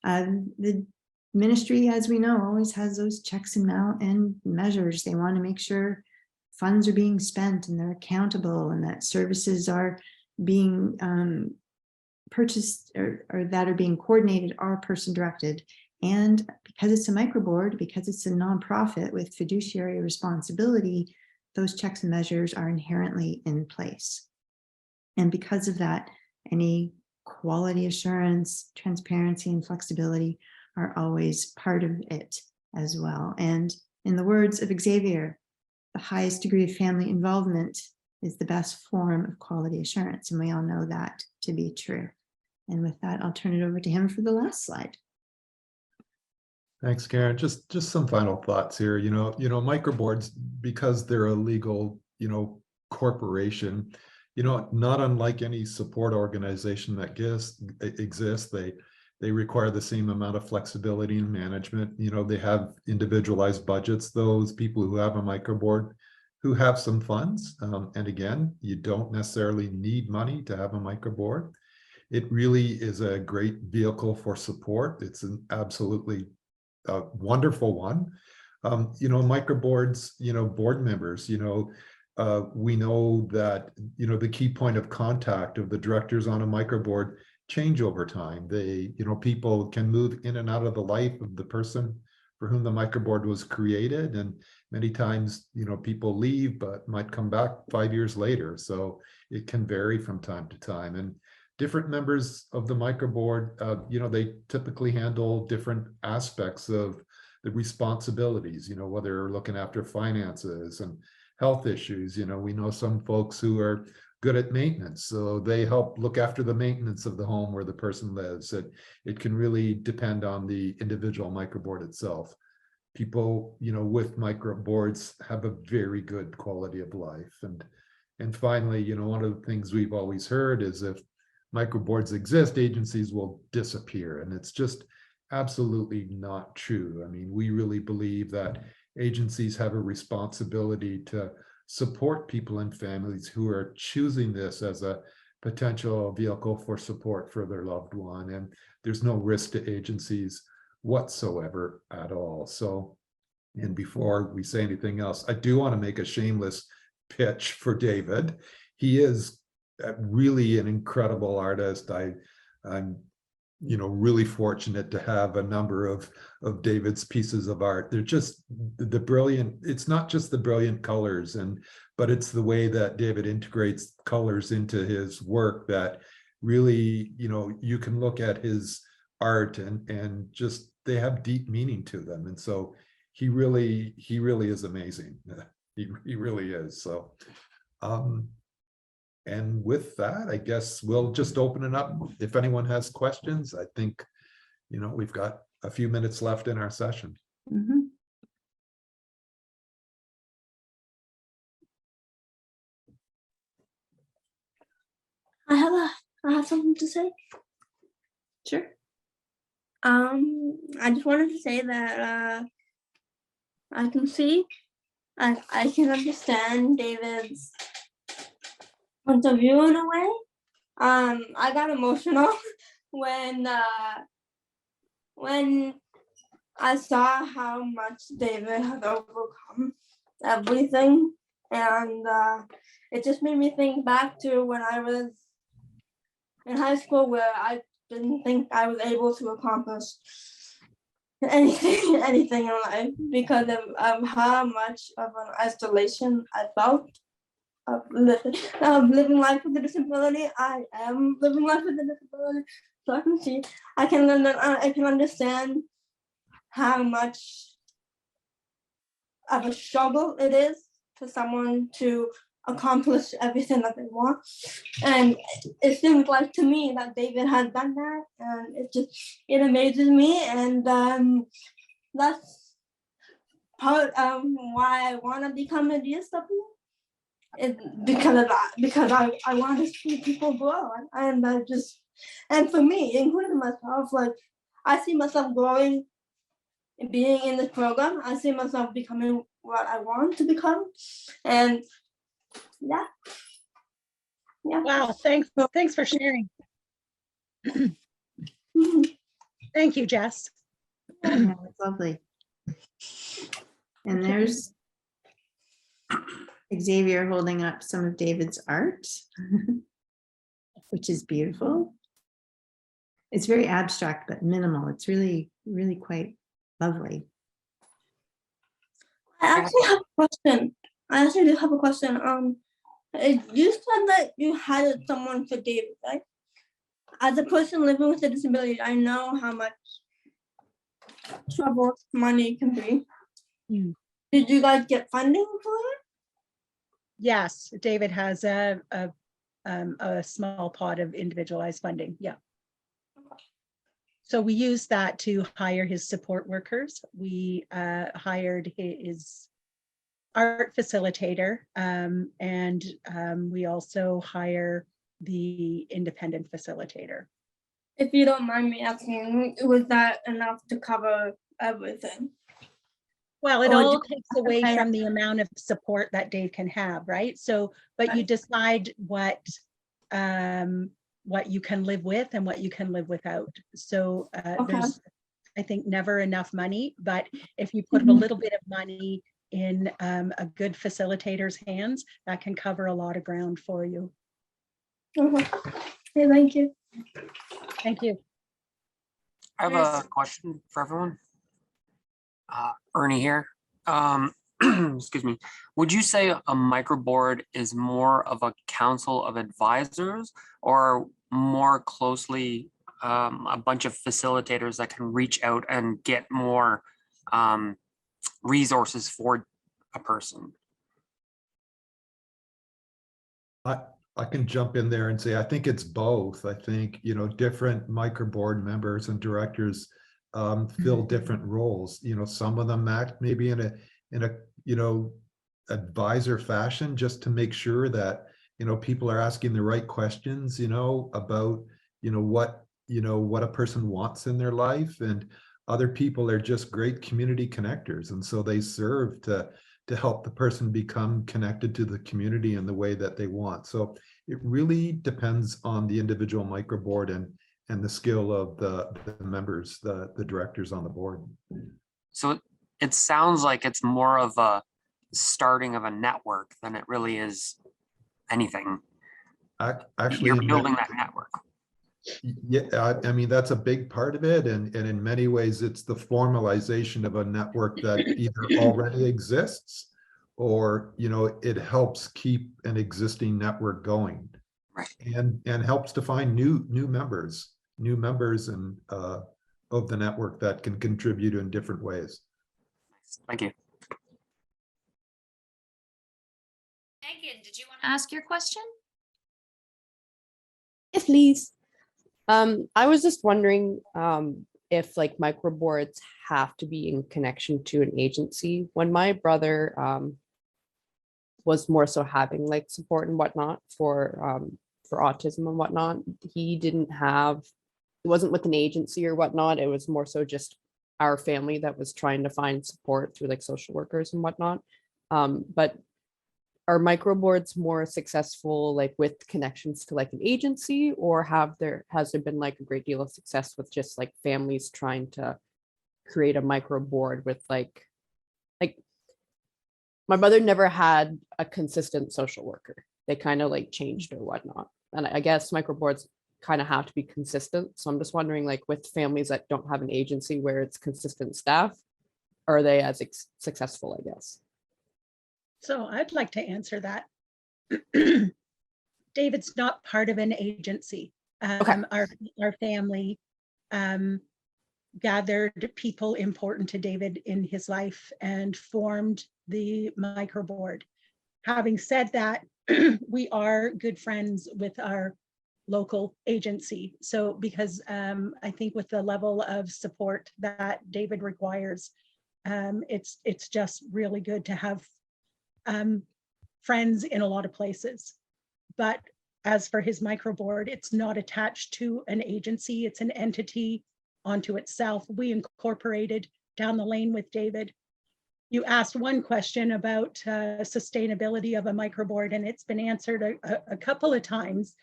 The ministry, as we know, always has those checks and measures. They want to make sure funds are being spent and they're accountable and that services are being purchased or that are being coordinated are person directed. And because it's a microboard, because it's a nonprofit with fiduciary responsibility, those checks and measures are inherently in place. And because of that, any quality assurance, transparency, and flexibility are always part of it as well. And in the words of Xavier, the highest degree of family involvement is the best form of quality assurance. And we all know that to be true. And with that, I'll turn it over to him for the last slide. Thanks, Karen. Just some final thoughts here. Microboards, because they're a legal, corporation, not unlike any support organization that exists, They require the same amount of flexibility and management. You know, they have individualized budgets, those people who have a microboard who have some funds. And again, you don't necessarily need money to have a microboard. It really is a great vehicle for support. It's an absolutely wonderful one. You know, microboards, you know, board members, you know, we know that, you know, the key point of contact of the directors on a microboard change over time. They, you know, people can move in and out of the life of the person for whom the microboard was created. And many times, you know, people leave, but might come back 5 years later. So it can vary from time to time. And different members of the microboard, you know, they typically handle different aspects of the responsibilities, you know, whether they're looking after finances and health issues. You know, we know some folks who are good at maintenance, so they help look after the maintenance of the home where the person lives. It can really depend on the individual microboard itself. People, you know, with microboards have a very good quality of life. And finally, you know, one of the things we've always heard is if microboards exist, agencies will disappear. And it's just absolutely not true. I mean, we really believe that agencies have a responsibility to support people and families who are choosing this as a potential vehicle for support for their loved one. And there's no risk to agencies whatsoever at all. So, and before we say anything else, I do want to make a shameless pitch for David. He is really an incredible artist. I'm, you know, really fortunate to have a number of David's pieces of art. They're just the brilliant, it's not just the brilliant colors, but it's the way that David integrates colors into his work that really, you know, you can look at his art and just, they have deep meaning to them. And so he really is amazing. He really is. So, and with that, I guess we'll just open it up. If anyone has questions, I think, you know, we've got a few minutes left in our session. Mhm. I have something to say. Sure. I just wanted to say that I can see, I can understand David's point of view in a way. I got emotional when I saw how much David had overcome everything, and it just made me think back to when I was in high school, where I didn't think I was able to accomplish anything in life because of how much of an isolation I felt of living life with a disability. I am living life with a disability, so I can see, I can understand how much of a struggle it is for someone to accomplish everything that they want. And it seems like to me that David has done that, and it amazes me. And that's part of why I want to become a DSW. Because I want to see people grow, and for me, including myself, like I see myself growing and being in this program. I see myself becoming what I want to become, and yeah. Wow, thanks for sharing. Thank you, Jess. Yeah, it's lovely. And there's Xavier holding up some of David's art, which is beautiful. It's very abstract, but minimal. It's really, really quite lovely. I actually have a question. I actually do have a question. You said that you hired someone for David, right? As a person living with a disability, I know how much trouble money can be. Mm. Did you guys get funding for it? Yes, David has a small pot of individualized funding. Yeah. So we used that to hire his support workers. We hired his art facilitator, and we also hire the independent facilitator. if you don't mind me asking, was that enough to cover everything? Well, it Or all do- takes away okay. from the amount of support that Dave can have, right? So, but you Right. decide what you can live with and what you can live without. So Okay. there's, I think, never enough money, but if you put a Mhm. little bit of money in a good facilitator's hands, that can cover a lot of ground for you. Okay. Okay, thank you. Thank you. I have Yes. a question for everyone. Ernie here. Excuse me. Would you say a microboard is more of a council of advisors or more closely a bunch of facilitators that can reach out and get more resources for a person? I can jump in there and say, I think it's both. I think, different microboard members and directors fill different roles. Some of them act maybe in a advisor fashion, just to make sure that, people are asking the right questions, about, what a person wants in their life. And other people are just great community connectors. And so they serve to help the person become connected to the community in the way that they want. So it really depends on the individual microboard and the skill of the members, the directors on the board. So it sounds like it's more of a starting of a network than it really is anything. Actually, You're in building that network. Yeah, I mean, that's a big part of it. And in many ways, it's the formalization of a network that either already exists or, it helps keep an existing network going. Right. And helps to find new members and of the network that can contribute in different ways. Thank you. Megan, did you want to ask your question? Yes, please. I was just wondering if like microboards have to be in connection to an agency. When my brother was more so having like support and whatnot for autism and whatnot, it wasn't with an agency or whatnot. It was more so just our family that was trying to find support through like social workers and whatnot. But are microboards more successful like with connections to like an agency, or has there been like a great deal of success with just like families trying to create a microboard with like my mother never had a consistent social worker. They kind of like changed or whatnot. And I guess microboards kind of have to be consistent. So I'm just wondering, like with families that don't have an agency where it's consistent staff, are they as successful, I guess? So I'd like to answer that. David's not part of an agency. Okay. Our family gathered people important to David in his life and formed the microboard. Having said that, we are good friends with our local agency. So because I think with the level of support that David requires, it's just really good to have friends in a lot of places. But as for his microboard, it's not attached to an agency, it's an entity onto itself. We incorporated down the lane with David. You asked one question about sustainability of a microboard, and it's been answered a couple of times.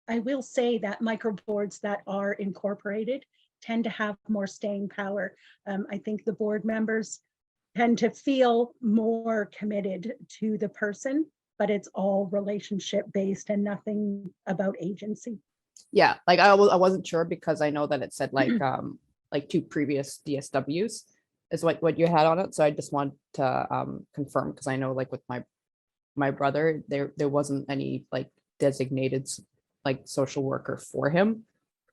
I will say that microboards that are incorporated tend to have more staying power. I think the board members tend to feel more committed to the person, but it's all relationship based and nothing about agency. Yeah, like I wasn't sure because I know that it said like 2 previous DSWs is what you had on it. So I just want to confirm, because I know like with my brother, there wasn't any like designated like social worker for him.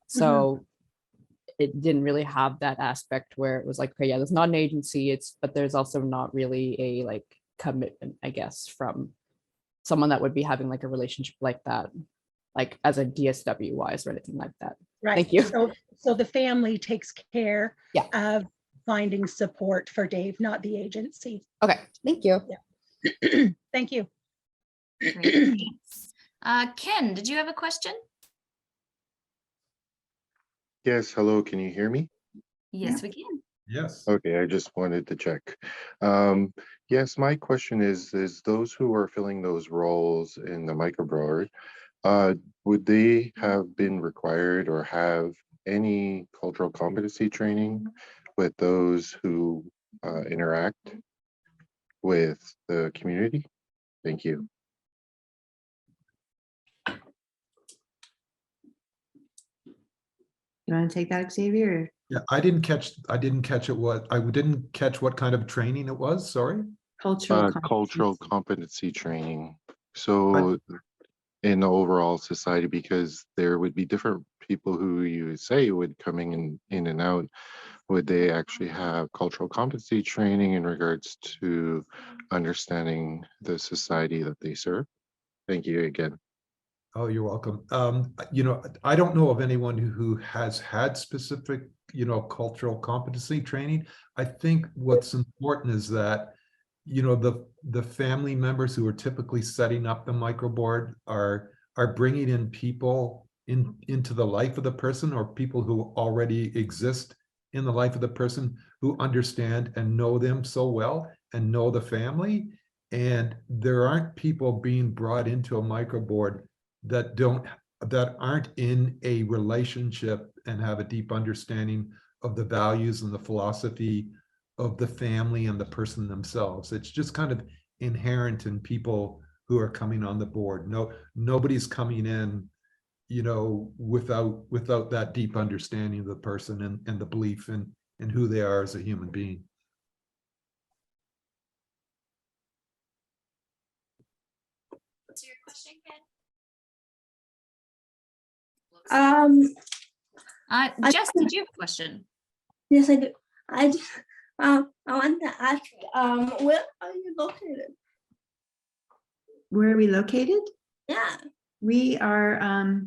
So it didn't really have that aspect where it was like, okay, yeah, there's not an agency, but there's also not really a like commitment, I guess, from someone that would be having like a relationship like that, like as a DSW wise or anything like that. Right. Thank you. So the family takes care Yeah. of finding support for Dave, not the agency. Okay, thank you. Yeah. Thank you. Great, thanks. Ken, did you have a question? Yes, hello, can you hear me? Yes, we can. Yes. Okay, I just wanted to check. Yes, my question is those who are filling those roles in the microbrewery, would they have been required or have any cultural competency training with those who interact with the community? Thank you. You want to take that, Xavier? Yeah, I didn't catch it. I didn't catch what kind of training it was. Sorry. Cultural Cultural competency. competency training. So in the overall society, because there would be different people who you would say would coming in and out. Would they actually have cultural competency training in regards to understanding the society that they serve? Thank you again. Oh, you're welcome. I don't know of anyone who has had specific, cultural competency training. I think what's important is that, the family members who are typically setting up the microboard are bringing in people into the life of the person, or people who already exist in the life of the person, who understand and know them so well and know the family. And there aren't people being brought into a microboard that aren't in a relationship and have a deep understanding of the values and the philosophy of the family and the person themselves. It's just kind of inherent in people who are coming on the board. Nobody's coming in, without that deep understanding of the person and the belief in who they are as a human being. What's your question, Ken? Jess, did you have a question? Yes, I do. I want to ask, where are you located? Where are we located? Yeah. We are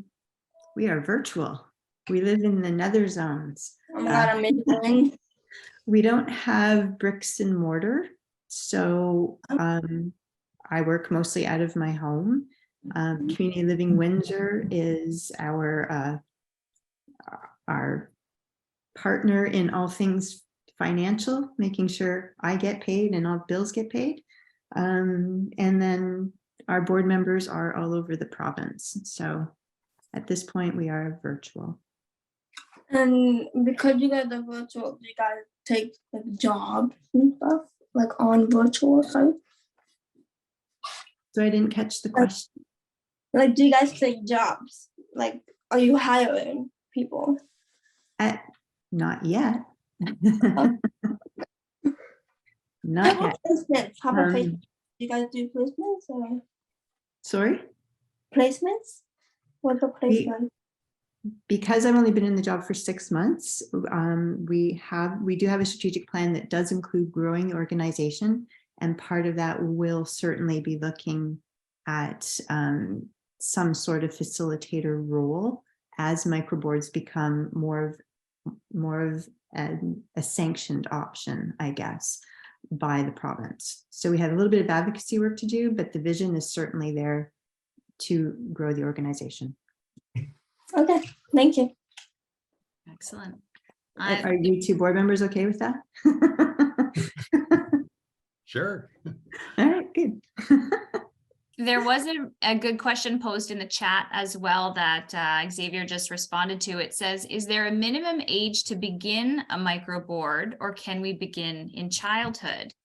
virtual. We live in the nether zones. I'm not amazing. We don't have bricks and mortar, so I work mostly out of my home. Community Living Windsor is our partner in all things financial, making sure I get paid and all bills get paid. And then our board members are all over the province. So at this point, we are virtual. And because you guys are virtual, do you guys take like jobs and stuff like on virtual site? So I didn't catch the question. Like, do you guys take jobs? Like, are you hiring people? Not yet. How Not yet. about placements? How about placements? Do you guys do placements or Sorry? placements? What's a placement? Because I've only been in the job for 6 months, we do have a strategic plan that does include growing the organization, and part of that will certainly be looking at some sort of facilitator role as microboards become more of a sanctioned option, I guess, by the province. So we have a little bit of advocacy work to do, but the vision is certainly there to grow the organization. Okay, thank you. Excellent. Are you two board members okay with that? Sure. All right, good. There was a good question posed in the chat as well that Xavier just responded to. It says, is there a minimum age to begin a microboard, or can we begin in childhood?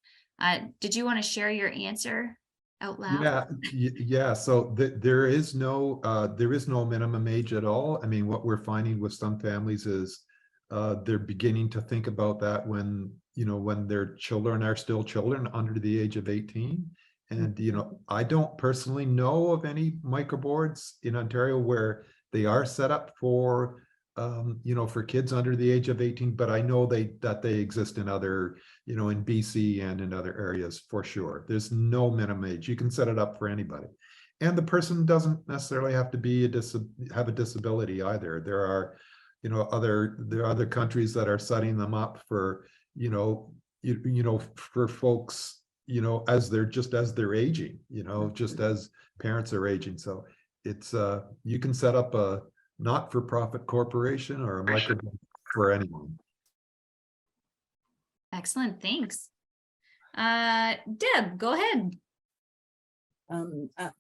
Did you want to share your answer out loud? Yeah. So there is no minimum age at all. I mean, what we're finding with some families is they're beginning to think about that when their children are still children under the age of 18. And, I don't personally know of any microboards in Ontario where they are set up for, for kids under the age of 18, but I know that they exist in other, in BC and in other areas for sure. There's no minimum age. You can set it up for anybody. And the person doesn't necessarily have to be have a disability either. There are, other countries that are setting them up for, for folks, as they're aging, just as parents are aging. So it's you can set up a not-for-profit corporation or a microboard for anyone. Excellent, thanks. Deb, go ahead.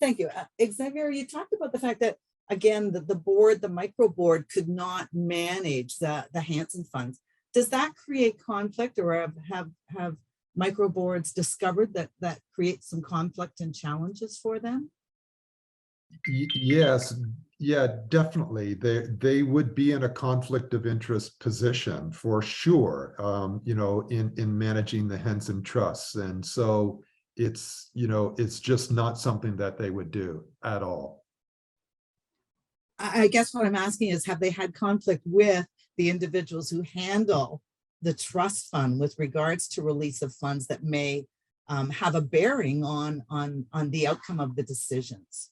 Thank you. Xavier, you talked about the fact that, again, the board, the microboard could not manage the Hansen funds. Does that create conflict, or have microboards discovered that creates some conflict and challenges for them? Yes, yeah, definitely. They would be in a conflict of interest position for sure, you know, in managing the Henson trusts. And so it's, you know, it's just not something that they would do at all. I guess what I'm asking is, have they had conflict with the individuals who handle the trust fund with regards to release of funds that may have a bearing on the outcome of the decisions?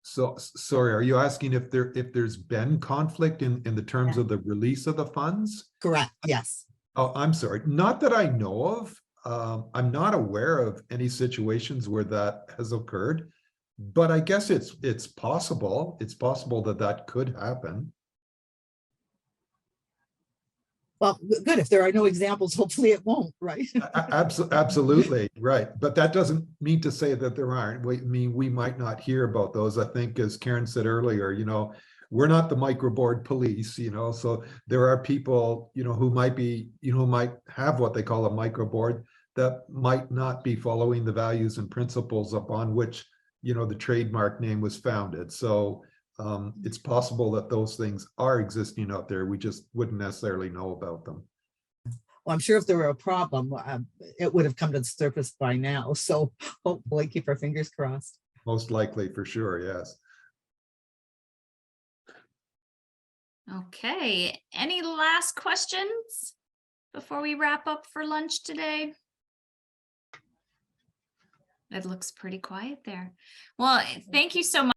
So sorry, are you asking if there's been conflict in the terms of the release of the funds? Correct, yes. Oh, I'm sorry, not that I know of. I'm not aware of any situations where that has occurred, but I guess it's possible. It's possible that could happen. Well, good. If there are no examples, hopefully it won't, right? Absolutely, right. But that doesn't mean to say that there aren't. We might not hear about those. I think, as Karen said earlier, you know, we're not the microboard police, you know, so there are people, you know, who might be, you know, might have what they call a microboard that might not be following the values and principles upon which, you know, the trademark name was founded. So it's possible that those things are existing out there. We just wouldn't necessarily know about them. Well, I'm sure if there were a problem, it would have come to the surface by now. So hopefully keep our fingers crossed. Most likely, for sure, yes. Okay, any last questions before we wrap up for lunch today? It looks pretty quiet there. Well, thank you so much.